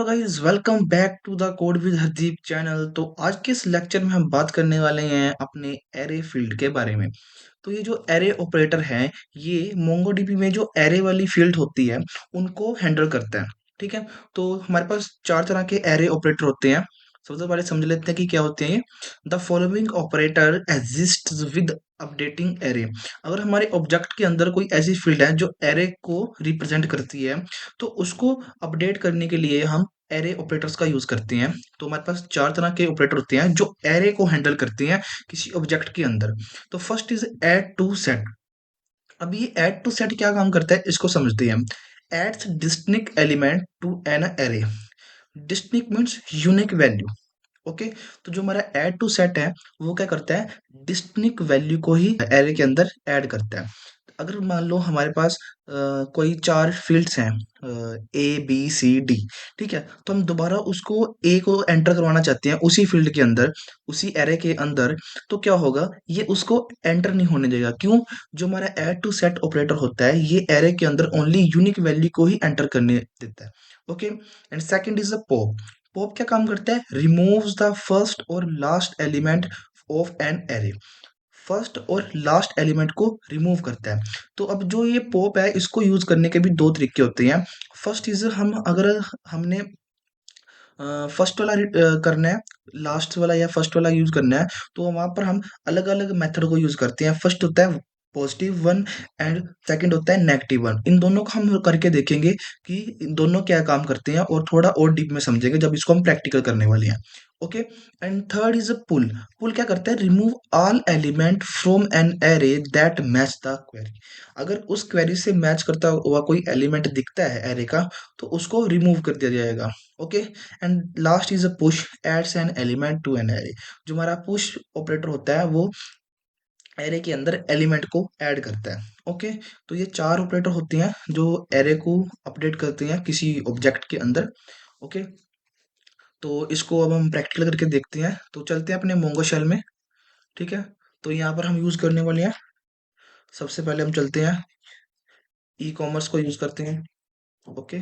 Guys, welcome back to the code with Hardeep channel. तो आज के इस लेक्चर में हम बात करने वाले हैं अपने एरे फील्ड के बारे में। तो ये जो एरे ऑपरेटर है, ये मोंगोडीबी में जो एरे वाली फील्ड होती है उनको हैंडल करता है। ठीक है। तो हमारे पास चार तरह के एरे ऑपरेटर होते हैं। सबसे पहले समझ लेते हैं कि क्या होते हैं ये। The following operator exist with updating array. अगर हमारे ऑब्जेक्ट के अंदर कोई ऐसी फील्ड है जो एरे को रिप्रेजेंट करती है, तो उसको अपडेट करने के लिए हम एरे ऑपरेटर्स का यूज करते हैं। तो हमारे पास चार तरह के ऑपरेटर होते हैं जो एरे को हैंडल करते हैं किसी ऑब्जेक्ट के अंदर। तो first is add to set. अब ये ऐड टू सेट क्या काम करता है, इसको समझते हैं हम। Adds distinct element to an array. Distinct means unique value. Okay. तो जो हमारा ऐड टू सेट है, वो क्या करता है, डिस्टिंक्ट वैल्यू को ही एरे के अंदर ऐड करता है। अगर मान लो हमारे पास कोई चार फील्ड्स हैं, A B C D। ठीक है। तो हम दोबारा उसको ए को एंटर करवाना चाहते हैं उसी फील्ड के अंदर, उसी एरे के अंदर। तो क्या होगा, ये उसको एंटर नहीं होने देगा। क्यों? जो हमारा ऐड टू सेट ऑपरेटर होता है, ये एरे के अंदर ओनली यूनिक वैल्यू को ही एंटर करने देता है। Okay. And second is a pop. Pop क्या काम करता है, रिमूव्स द फर्स्ट और last element of an array. First और लास्ट एलिमेंट को रिमूव करता है। तो अब जो ये पॉप है, इसको यूज करने के भी दो तरीके होते हैं। फर्स्ट इज, हम अगर हमने फर्स्ट वाला करना है, लास्ट वाला या फर्स्ट वाला यूज करना है, तो वहां पर हम अलग अलग मेथड को यूज करते हैं। फर्स्ट होता है पॉजिटिव वन एंड सेकंड होता है नेगेटिव वन। इन दोनों को हम करके देखेंगे कि इन दोनों क्या काम करते हैं, और थोड़ा और डीप में समझेंगे जब इसको हम प्रैक्टिकल करने वाले हैं। Okay. And third is a pull. Pull क्या करता है, remove all element from an array that match the query. अगर उस क्वेरी से मैच करता हुआ कोई एलिमेंट दिखता है एरे का, तो उसको रिमूव कर दिया जाएगा। Okay. And last is a push, adds an element to an array. जो हमारा पुश ऑपरेटर होता है, वो एरे के अंदर एलिमेंट को ऐड करता है। ओके। तो ये चार ऑपरेटर होते हैं जो एरे को अपडेट करते हैं किसी ऑब्जेक्ट के अंदर। ओके। तो इसको अब हम प्रैक्टिकल करके देखते हैं। तो चलते हैं अपने मोंगो शेल में। ठीक है। तो यहाँ पर हम यूज करने वाले हैं, सबसे पहले हम चलते हैं ई कॉमर्स को यूज करते हैं। ओके।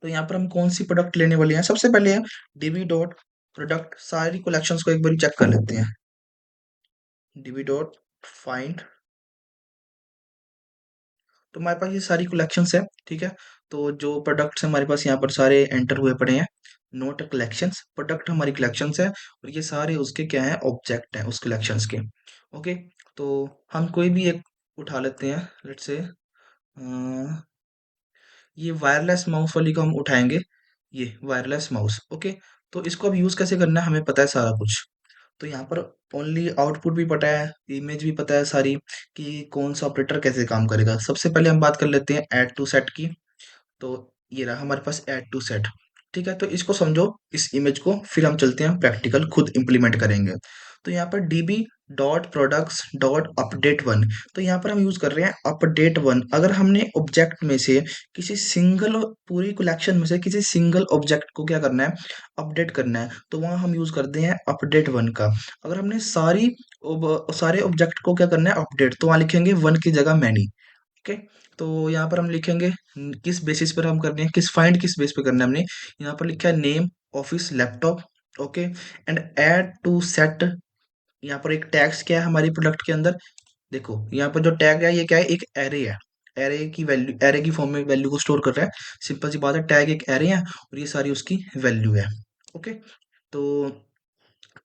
तो यहाँ पर हम कौन सी प्रोडक्ट लेने वाले हैं, सबसे पहले हम डीबी डॉट प्रोडक्ट सारी कलेक्शंस को एक बार चेक कर लेते हैं। DB dot find. तो हमारे पास ये सारी कलेक्शंस है। ठीक है। तो जो प्रोडक्ट्स हमारे पास यहाँ पर सारे एंटर हुए पड़े हैं। नोट कलेक्शंस, प्रोडक्ट हमारी कलेक्शंस है, और ये सारे उसके क्या है, ऑब्जेक्ट हैं उस कलेक्शंस के। ओके। तो हम कोई भी एक उठा लेते हैं, लेट्स से ये वायरलेस माउस वाली को हम उठाएंगे। ये वायरलेस माउस। ओके। तो इसको अब यूज कैसे करना है, हमें पता है सारा कुछ। तो यहाँ पर ओनली आउटपुट भी पता है, इमेज भी पता है सारी, कि कौन सा ऑपरेटर कैसे काम करेगा। सबसे पहले हम बात कर लेते हैं ऐड टू सेट की। तो ये रहा हमारे पास ऐड टू सेट। ठीक है। तो इसको समझो, इस इमेज को, फिर हम चलते हैं प्रैक्टिकल खुद इंप्लीमेंट करेंगे। तो यहाँ पर dB dot products dot update one. तो यहाँ पर हम यूज कर रहे हैं अपडेट वन। अगर हमने ऑब्जेक्ट में से किसी सिंगल, पूरी कलेक्शन में से किसी सिंगल ऑब्जेक्ट को क्या करना है, अपडेट करना है, तो वहां हम यूज करते हैं अपडेट वन का। अगर हमने सारे ऑब्जेक्ट को क्या करना है, अपडेट, तो वहां लिखेंगे वन की जगह मैनी। ओके। तो यहाँ पर हम लिखेंगे किस बेसिस पर हम करने हैं, किस फाइंड किस बेस पे करना है हमने। यहाँ पर लिखा है name, office, laptop. Okay. And add to set. यहाँ पर एक टैग्स क्या है हमारी प्रोडक्ट के अंदर, देखो यहाँ पर जो टैग है, ये क्या है, एक एरे है। एरे की वैल्यू, एरे की फॉर्म में वैल्यू को स्टोर कर रहा है। सिंपल सी बात है, टैग एक एरे है और ये सारी उसकी वैल्यू है। ओके।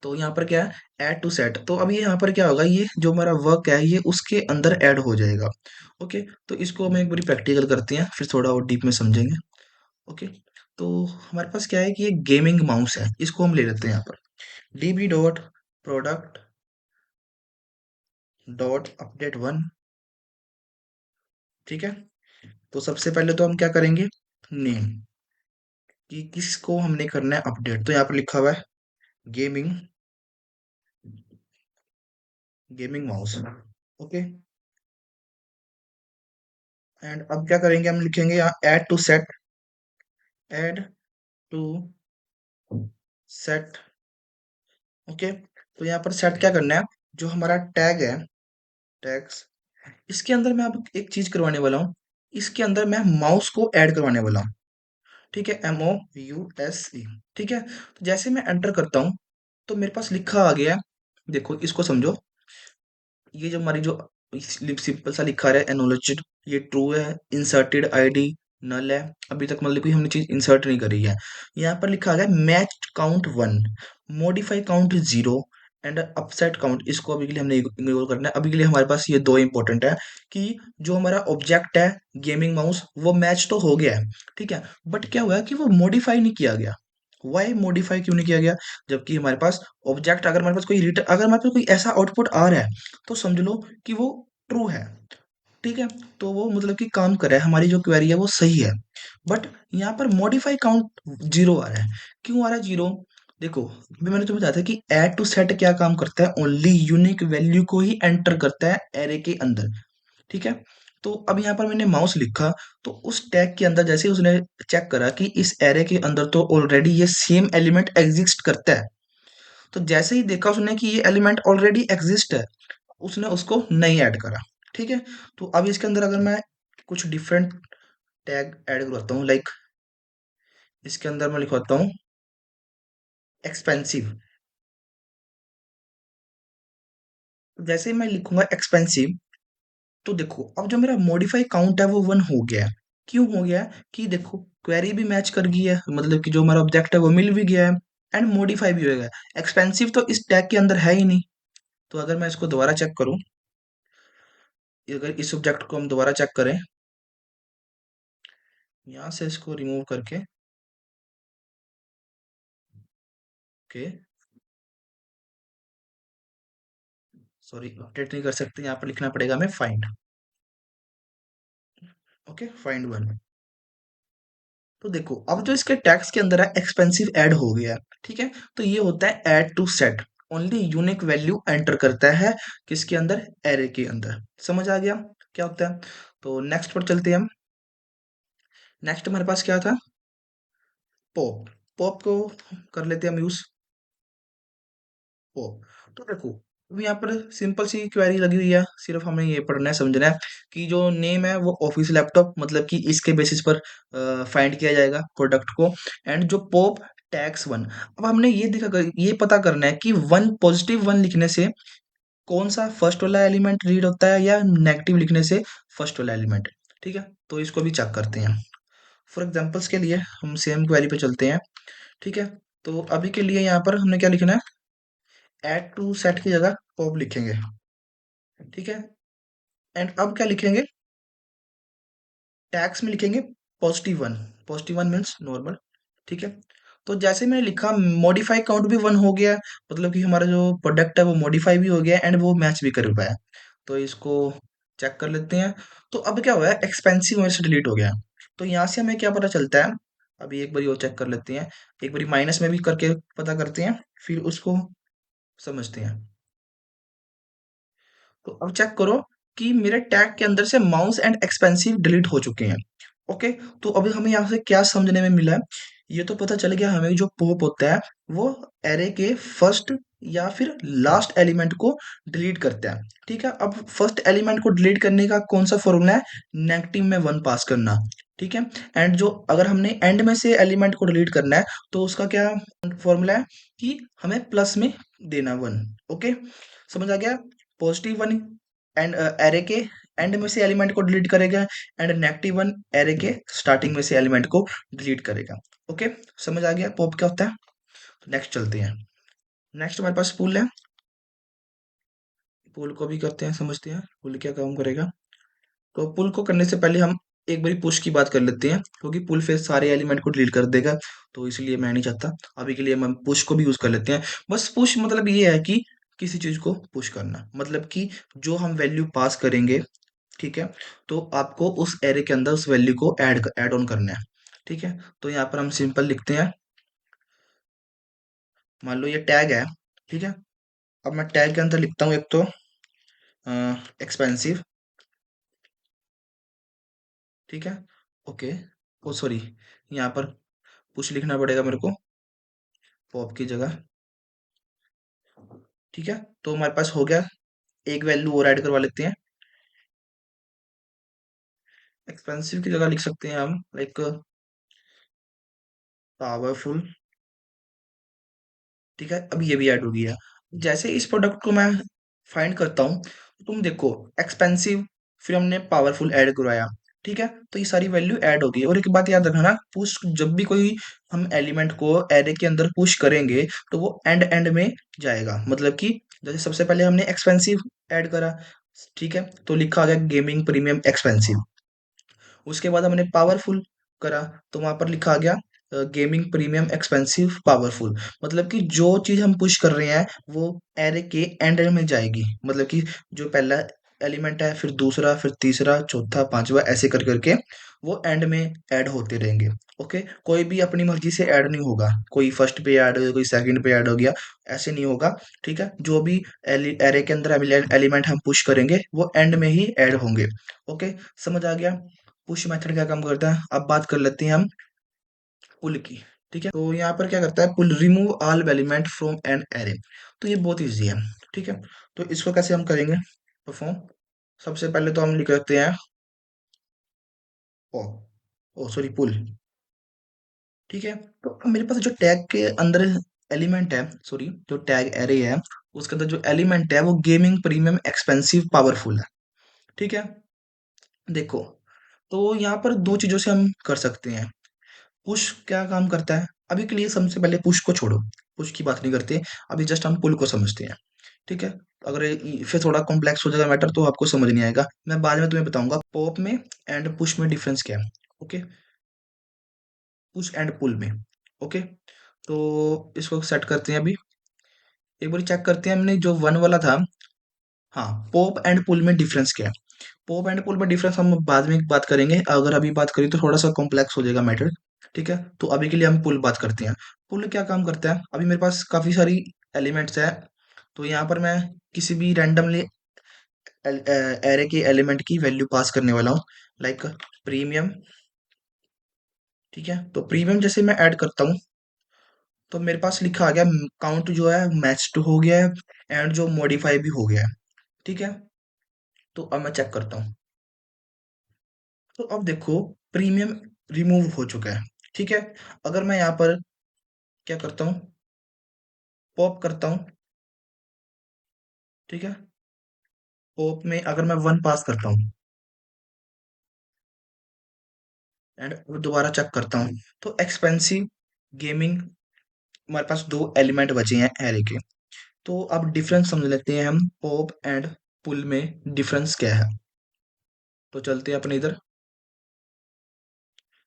तो यहाँ पर क्या है, ऐड टू सेट। तो अभी यहाँ पर क्या होगा, ये जो हमारा वर्क है, ये उसके अंदर ऐड हो जाएगा। ओके। तो इसको हम एक बारी प्रैक्टिकल करते हैं, फिर थोड़ा और डीप में समझेंगे। ओके। तो हमारे पास क्या है कि ये गेमिंग माउस है, इसको हम ले लेते हैं यहाँ पर dB dot product dot update one. ठीक है। तो सबसे पहले तो हम क्या करेंगे, नेम, कि किसको हमने करना है अपडेट। तो यहाँ पर लिखा हुआ है gaming, gaming mouse. Okay. And अब क्या करेंगे, हम लिखेंगे यहाँ add to set, add to set. Okay. तो यहाँ पर सेट क्या करना है, जो हमारा टैग है, टैग्स, इसके अंदर मैं अब एक चीज करवाने वाला हूँ। इसके अंदर मैं माउस को ऐड करवाने वाला हूँ। ठीक है, MOUSE। ठीक है, तो जैसे मैं एंटर करता हूँ तो मेरे पास लिखा आ गया है। देखो इसको समझो, ये जो हमारी जो सिंपल सा लिखा है एनोलॉज्ड, ये ट्रू है। इंसर्टेड आईडी नल है, अभी तक मतलब कोई हमने चीज इंसर्ट नहीं करी है। यहाँ पर लिखा गया match count 1, modify count 0 and upset count. इसको अभी के लिए हमने इग्नोर करना है। अभी के लिए हमारे पास ये दो इंपॉर्टेंट है कि जो हमारा ऑब्जेक्ट है गेमिंग माउस, वो मैच तो हो गया है, ठीक है, बट क्या हुआ है कि वो मॉडिफाई नहीं किया गया। वाई मॉडिफाई क्यों नहीं किया गया? जबकि हमारे पास ऑब्जेक्ट, अगर हमारे पास कोई रिटर्न, अगर हमारे पास कोई ऐसा आउटपुट आ रहा है तो समझ लो कि वो ट्रू है। ठीक है, तो वो मतलब कि काम कर रहा है, हमारी जो क्वेरी है वो सही है। बट यहाँ पर मॉडिफाई काउंट 0 आ रहा है। क्यों आ रहा है 0? देखो, अभी मैंने तुम्हें बताया था कि ऐड टू सेट क्या काम करता है, ओनली यूनिक वैल्यू को ही एंटर करता है एरे के अंदर। ठीक है, तो अब यहाँ पर मैंने माउस लिखा, तो उस टैग के अंदर जैसे ही उसने चेक करा कि इस एरे के अंदर तो ऑलरेडी ये सेम एलिमेंट एग्जिस्ट करता है, तो जैसे ही देखा उसने कि ये एलिमेंट ऑलरेडी एग्जिस्ट है, उसने उसको नहीं ऐड करा। ठीक है, तो अब इसके अंदर अगर मैं कुछ डिफरेंट टैग ऐड करवाता हूँ, लाइक इसके अंदर मैं लिखवाता हूँ एक्सपेंसिव। जैसे ही मैं लिखूंगा एक्सपेंसिव, तो देखो अब जो मेरा मॉडिफाई काउंट है वो 1 हो गया है। क्यों हो गया है? कि देखो क्वेरी भी मैच कर गई है, मतलब कि जो हमारा ऑब्जेक्ट है वो मिल भी गया है, एंड मॉडिफाई भी हो गया। एक्सपेंसिव तो इस टैग के अंदर है ही नहीं। तो अगर मैं इसको दोबारा चेक करूं, अगर इस ऑब्जेक्ट को हम दोबारा चेक करें, यहाँ से इसको रिमूव करके, ओके, सॉरी अपडेट नहीं कर सकते, यहाँ पर लिखना पड़ेगा हमें फाइंड। Okay, find one. तो देखो अब जो इसके टैग्स के अंदर है एक्सपेंसिव ऐड हो गया है। ठीक है, तो ये होता है add to set, only unique value enter करता है किसके अंदर, एरे के अंदर। समझ आ गया क्या होता है? तो नेक्स्ट पर चलते हैं हम। नेक्स्ट हमारे पास क्या था? पॉप। पॉप को कर लेते हैं हम यूज। पॉप, तो देखो अब यहाँ पर सिंपल सी क्वेरी लगी हुई है, सिर्फ हमें ये पढ़ना है समझना है कि जो नेम है वो ऑफिस लैपटॉप, मतलब कि इसके बेसिस पर फाइंड किया जाएगा प्रोडक्ट को। एंड जो पॉप टैक्स 1, अब हमने ये ये पता करना है कि वन पॉजिटिव 1 लिखने से कौन सा फर्स्ट वाला एलिमेंट रीड होता है, या नेगेटिव लिखने से फर्स्ट वाला एलिमेंट। ठीक है, तो इसको भी चेक करते हैं। फॉर एग्जाम्पल्स के लिए हम सेम क्वेरी पे चलते हैं। ठीक है, तो अभी के लिए यहाँ पर हमने क्या लिखना है, ऐड टू सेट की जगह पॉप लिखेंगे। ठीक है, एंड अब क्या लिखेंगे, टैक्स में लिखेंगे पॉजिटिव 1। Positive 1 means normal. ठीक है, तो जैसे मैंने लिखा मॉडिफाई काउंट भी 1 हो गया, मतलब कि हमारा जो प्रोडक्ट है वो मॉडिफाई भी हो गया एंड वो मैच भी कर पाया। तो इसको चेक कर लेते हैं। तो अब क्या हुआ है, एक्सपेंसिव मेरे से डिलीट हो गया। तो यहाँ से हमें क्या पता चलता है, अभी एक बार और चेक कर लेते हैं, एक बार माइनस में भी करके पता करते हैं, फिर उसको समझते हैं। तो अब चेक करो कि मेरे टैग के अंदर से माउस एंड एक्सपेंसिव डिलीट हो चुके हैं। ओके, तो अभी हमें यहाँ से क्या समझने में मिला है, ये तो पता चल गया हमें जो पॉप होता है वो एरे के फर्स्ट या फिर लास्ट एलिमेंट को डिलीट करता है। ठीक है, अब फर्स्ट एलिमेंट को डिलीट करने का कौन सा फॉर्मूला है, नेगेटिव में 1 पास करना। ठीक है, एंड जो अगर हमने एंड में से एलिमेंट को डिलीट करना है तो उसका क्या फॉर्मूला है कि हमें प्लस में देना 1। ओके, समझ आ गया? पॉजिटिव 1 एंड एरे के एंड में से एलिमेंट को डिलीट करेगा, एंड नेगेटिव 1 एरे के स्टार्टिंग में से एलिमेंट को डिलीट करेगा। ओके, समझ आ गया पॉप क्या होता है? नेक्स्ट चलते हैं। नेक्स्ट हमारे पास पुल है। पुल को भी करते हैं, समझते हैं पुल क्या काम करेगा। तो पुल को करने से पहले हम एक बारी पुश की बात कर लेते हैं, क्योंकि पुल फिर सारे एलिमेंट को डिलीट कर देगा, तो इसलिए मैं नहीं चाहता। अभी के लिए हम पुश को भी यूज कर लेते हैं। बस पुश मतलब ये है कि किसी चीज को पुश करना, मतलब कि जो हम वैल्यू पास करेंगे, ठीक है, तो आपको उस एरे के अंदर उस वैल्यू को ऐड ऑन करना है। ठीक है, तो यहाँ पर हम सिंपल लिखते हैं, मान लो ये टैग है। ठीक है, अब मैं टैग के अंदर लिखता हूँ एक तो एक्सपेंसिव। ठीक है, ओके, ओ सॉरी, यहाँ पर कुछ लिखना पड़ेगा मेरे को पॉप की जगह। ठीक है, तो हमारे पास हो गया, एक वैल्यू और ऐड करवा लेते हैं, एक्सपेंसिव की जगह लिख सकते हैं हम लाइक पावरफुल। ठीक है, अब ये भी ऐड हो गया। जैसे इस प्रोडक्ट को मैं फाइंड करता हूँ, तो तुम देखो एक्सपेंसिव, फिर हमने पावरफुल ऐड करवाया। ठीक है, तो ये सारी वैल्यू ऐड हो गई। और एक बात याद रखना, पुश जब भी कोई हम एलिमेंट को एरे के अंदर पुश करेंगे, तो वो एंड एंड में जाएगा। मतलब कि जैसे सबसे पहले हमने एक्सपेंसिव ऐड करा, ठीक है, तो लिखा आ गया गेमिंग प्रीमियम एक्सपेंसिव। उसके बाद हमने पावरफुल करा, तो वहां पर लिखा आ गया गेमिंग प्रीमियम एक्सपेंसिव पावरफुल। मतलब कि जो चीज हम पुश कर रहे हैं वो एरे के एंड में जाएगी। मतलब कि जो पहला एलिमेंट है, फिर दूसरा, फिर तीसरा, चौथा, पांचवा, ऐसे कर करके वो एंड में ऐड होते रहेंगे। ओके, कोई भी अपनी मर्जी से ऐड नहीं होगा, कोई फर्स्ट पे ऐड हो गया, कोई सेकंड पे ऐड हो गया, ऐसे नहीं होगा। ठीक है, जो भी एरे के अंदर एलिमेंट हम पुश करेंगे वो एंड में ही ऐड होंगे। ओके, समझ आ गया पुश मेथड क्या काम करता है। अब बात कर लेते हैं हम पुल की। ठीक है, तो यहाँ पर क्या करता है, pull remove all element from an array. तो ये बहुत इजी है। ठीक है, तो इसको कैसे हम करेंगे परफॉर्म। सबसे पहले तो हम लिख लेते हैं ओ ओ सॉरी पुल। ठीक है, तो अब मेरे पास जो टैग के अंदर एलिमेंट है, सॉरी जो टैग एरे है, उसके अंदर जो एलिमेंट है वो गेमिंग प्रीमियम एक्सपेंसिव पावरफुल है। ठीक है, देखो, तो यहाँ पर दो चीजों से हम कर सकते हैं। पुश क्या काम करता है, अभी के लिए सबसे पहले पुश को छोड़ो, पुश की बात नहीं करते, अभी जस्ट हम पुल को समझते हैं। ठीक है, अगर फिर थोड़ा कॉम्प्लेक्स हो जाएगा मैटर तो आपको समझ नहीं आएगा, मैं बाद में तुम्हें बताऊंगा पॉप में एंड पुश में डिफरेंस क्या है। ओके, पुश एंड पुल में। ओके, तो इसको सेट करते हैं अभी, एक बार चेक करते हैं हमने जो वन वाला था। हाँ, पॉप एंड पुल में डिफरेंस क्या है। पॉप एंड पुल में डिफरेंस हम बाद में बात करेंगे, अगर अभी बात करें तो थोड़ा सा कॉम्प्लेक्स हो जाएगा मैटर। ठीक है, तो अभी के लिए हम पुल बात करते हैं। पुल क्या काम करता है, अभी मेरे पास काफी सारी एलिमेंट्स है, तो यहाँ पर मैं किसी भी रैंडमली एरे के एलिमेंट की वैल्यू पास करने वाला हूँ, लाइक प्रीमियम। ठीक है, तो प्रीमियम जैसे मैं ऐड करता हूँ, तो मेरे पास लिखा आ गया काउंट जो है मैच टू हो गया है, एंड जो मॉडिफाई भी हो गया है। ठीक है, तो अब मैं चेक करता हूँ, तो अब देखो प्रीमियम रिमूव हो चुका है। ठीक है, अगर मैं यहाँ पर क्या करता हूँ, पॉप करता हूँ। ठीक है, पॉप में अगर मैं वन पास करता हूँ एंड दोबारा चेक करता हूँ, तो एक्सपेंसिव गेमिंग, हमारे पास दो एलिमेंट बचे हैं एरे के। तो अब डिफरेंस समझ लेते हैं हम, पॉप एंड पुल में डिफरेंस क्या है। तो चलते हैं अपने इधर,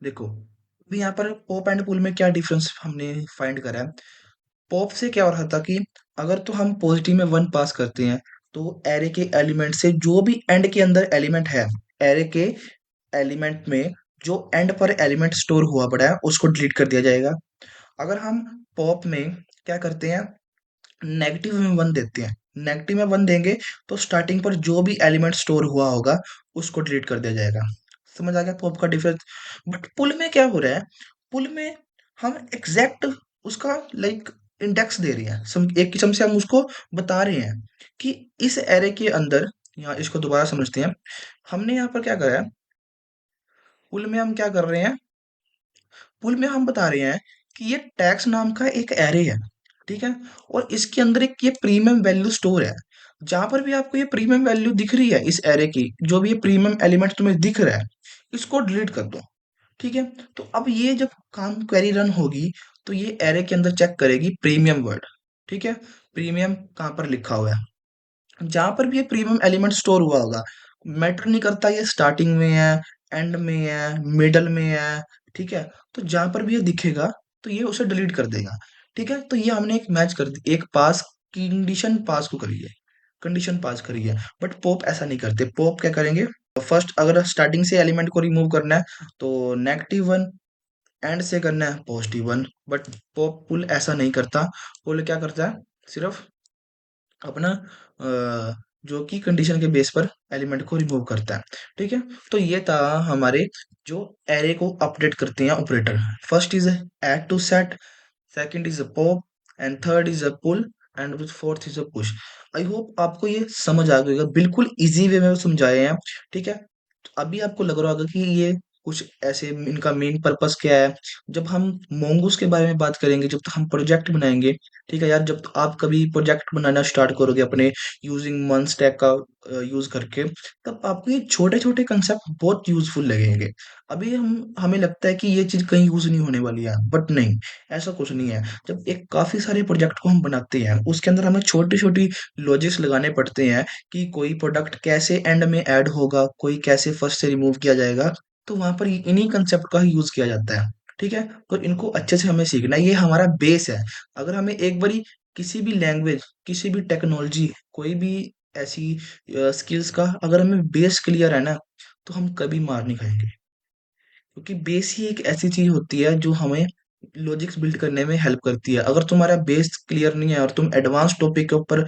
देखो अभी यहाँ पर पॉप एंड पुल में क्या डिफरेंस हमने फाइंड करा है। पॉप से क्या हो रहा था कि अगर तो हम पॉजिटिव में वन पास करते हैं, तो एरे के एलिमेंट से जो भी एंड के अंदर एलिमेंट है, एरे के एलिमेंट में जो एंड पर एलिमेंट स्टोर हुआ पड़ा है उसको डिलीट कर दिया जाएगा। अगर हम पॉप में क्या करते हैं, नेगेटिव में वन देते हैं, नेगेटिव में वन देंगे, तो स्टार्टिंग पर जो भी एलिमेंट स्टोर हुआ होगा उसको डिलीट कर दिया जाएगा। समझ आ गया पॉप का डिफरेंस। बट पुल में क्या हो रहा है, पुल में हम एग्जैक्ट उसका लाइक इंडेक्स दे रहे हैं, एक किस्म से हम उसको बता रहे हैं कि इस एरे के अंदर, यहाँ इसको दोबारा समझते हैं, हमने यहाँ पर क्या करा है, पुल में हम क्या कर रहे हैं, पुल में हम बता रहे हैं कि ये टैक्स नाम का एक एरे है। ठीक है, और इसके अंदर एक ये प्रीमियम वैल्यू स्टोर है। जहां पर भी आपको ये प्रीमियम वैल्यू दिख रही है इस एरे की, जो भी ये प्रीमियम एलिमेंट तुम्हें दिख रहा है, इसको डिलीट कर दो। ठीक है, तो अब ये जब काम क्वेरी रन होगी, तो ये एरे के अंदर चेक करेगी प्रीमियम वर्ड। ठीक है, प्रीमियम कहाँ पर लिखा हुआ है, जहां पर भी ये प्रीमियम एलिमेंट स्टोर हुआ होगा, मैटर नहीं करता ये स्टार्टिंग में है, एंड में है, मिडल में है। ठीक है, तो जहां पर भी ये दिखेगा तो ये उसे डिलीट कर देगा। ठीक है, तो ये हमने एक मैच कर दी, एक पास कंडीशन पास को करी है, कंडीशन पास करी है। बट पॉप ऐसा नहीं करते, पॉप क्या करेंगे, फर्स्ट अगर स्टार्टिंग से एलिमेंट को रिमूव करना है तो नेगेटिव वन, एंड से करना है पॉजिटिव वन। बट पॉप पुल ऐसा नहीं करता, पुल क्या करता है, सिर्फ अपना जो कि कंडीशन के बेस पर एलिमेंट को रिमूव करता है। ठीक है, तो ये था हमारे जो एरे को अपडेट करते हैं operator. First is add to set, second is a pop, and third is a pull, and fourth is a push. I hope आपको ये समझ आ गई होगा, बिल्कुल इजी वे में समझाए हैं। ठीक है, अभी आपको लग रहा होगा कि ये कुछ ऐसे इनका मेन पर्पस क्या है। जब हम मोंगूस के बारे में बात करेंगे, जब तक हम प्रोजेक्ट बनाएंगे, ठीक है यार, जब आप कभी प्रोजेक्ट बनाना स्टार्ट करोगे अपने यूजिंग वन स्टैक का यूज करके, तब आपको ये छोटे छोटे कंसेप्ट बहुत यूजफुल लगेंगे। अभी हमें लगता है कि ये चीज कहीं यूज नहीं होने वाली है, बट नहीं, ऐसा कुछ नहीं है। जब एक काफी सारे प्रोजेक्ट को हम बनाते हैं, उसके अंदर हमें छोटी छोटी लॉजिक्स लगाने पड़ते हैं कि कोई प्रोडक्ट कैसे एंड में ऐड होगा, कोई कैसे फर्स्ट से रिमूव किया जाएगा। तो वहां पर इन्हीं कंसेप्ट का ही यूज किया जाता है। ठीक है, तो इनको अच्छे से हमें सीखना है, ये हमारा बेस है। अगर हमें एक बारी किसी भी लैंग्वेज, किसी भी टेक्नोलॉजी, कोई भी ऐसी स्किल्स का अगर हमें बेस क्लियर है ना, तो हम कभी मार नहीं खाएंगे। क्योंकि बेस ही एक ऐसी चीज होती है जो हमें लॉजिक्स बिल्ड करने में हेल्प करती है। अगर तुम्हारा बेस क्लियर नहीं है और तुम एडवांस टॉपिक के ऊपर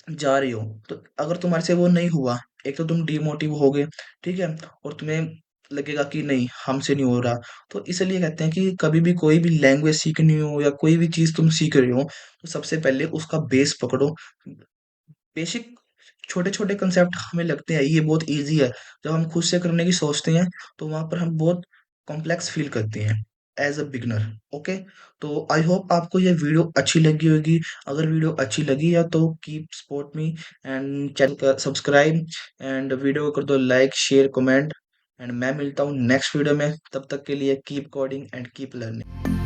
जा रही हो, तो अगर तुम्हारे से वो नहीं हुआ, एक तो तुम डिमोटिव होगे, ठीक है, और तुम्हें लगेगा कि नहीं, हमसे नहीं हो रहा। तो इसलिए कहते हैं कि कभी भी कोई भी लैंग्वेज सीखनी हो या कोई भी चीज तुम सीख रहे हो, तो सबसे पहले उसका बेस पकड़ो। बेसिक छोटे छोटे कंसेप्ट हमें लगते हैं ये बहुत इजी है, जब हम खुद से करने की सोचते हैं तो वहां पर हम बहुत कॉम्प्लेक्स फील करते हैं एज अ बिगनर। ओके, तो आई होप आपको ये वीडियो अच्छी लगी होगी। अगर वीडियो अच्छी लगी है तो keep support me and channel का सब्सक्राइब, एंड वीडियो को कर दो लाइक शेयर कमेंट। एंड मैं मिलता हूँ नेक्स्ट वीडियो में, तब तक के लिए keep coding and keep learning.